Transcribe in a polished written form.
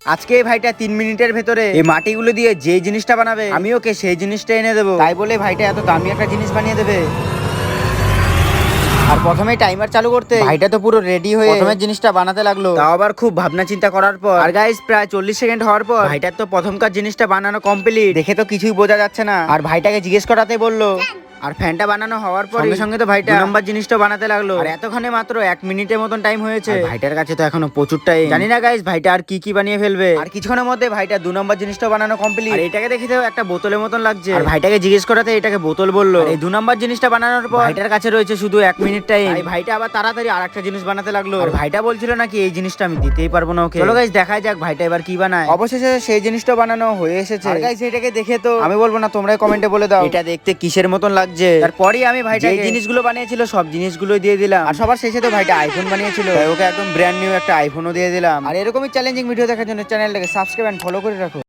আজকে এই ভাইটা 3 মিনিটের ভেতরে এই মাটিগুলো দিয়ে যে জিনিসটা বানাবে আমি ওকে সেই জিনিসটা এনে দেবো। তাই বলে ভাইটা এত দামি একটা জিনিস বানিয়ে দেবে। আর প্রথমে টাইমার চালু করতে ভাইটা তো পুরো রেডি হয়ে প্রথমে জিনিসটা বানাতে লাগলো, তাও আবার খুব ভাবনা চিন্তা করার পর। আর গাইস প্রায় 40 সেকেন্ড হওয়ার পর ভাইটার তো প্রথমকার জিনিসটা বানানো কমপ্লিট। দেখে তো কিছুই বোঝা যাচ্ছে না। আর ভাইটাকে জিজ্ঞেস করাতে বললো, আর ফ্যানটা বানানো হওয়ার পর সঙ্গে সঙ্গে তো ভাইটা 2 নম্বর জিনিসটা বানাতে লাগলো। আর এতক্ষণে মাত্র 1 মিনিটের মতন টাইম হয়েছে। ভাইটার কাছে তো এখনো প্রচুর টাইম। জানি না গাইস ভাইটা আর কি কি বানিয়ে ফেলবে। আর কিছুক্ষণের মধ্যে ভাইটা 2 নম্বর জিনিসটা বানানো কমপ্লিট। আর এটাকে দেখে তো একটা বোতলের মতন লাগছে। আর ভাইটাকে জিজ্ঞেস করাতে এটাকে বোতল বললো। এই 2 নম্বর জিনিসটা বানানোর পর ভাইটার কাছে রয়েছে শুধু 1 মিনিট টাইম। ভাইটা আবার তাড়াতাড়ি আরেকটা জিনিস বানাতে লাগলো। আর ভাইটা বলছিল নাকি এই জিনিসটা আমি দিতেই পারবো না ওকে। চলো গাইস দেখা যাক ভাইটা এবার কি বানায়। অবশেষে সেই জিনিসটা বানানো হয়ে এসেছে। আর গাইস এটাকে দেখে তো আমি বলবো না, তোমরাই কমেন্টে বলে দাও এটা দেখতে কিসের মতন লাগছে। তারপরেই আমি ভাইটা যে জিনিসগুলো বানিয়েছিল সব জিনিসগুলো দিয়ে দিলাম। আর সবার শেষে তো ভাইটা আইফোন বানিয়েছিল, ওকে একদম ব্র্যান্ড নিউ একটা আইফোনও দিয়ে দিলাম। আর এরকমই চ্যালেঞ্জিং ভিডিও দেখার জন্য চ্যানেলটাকে সাবস্ক্রাইব এন্ড ফলো করে রাখো।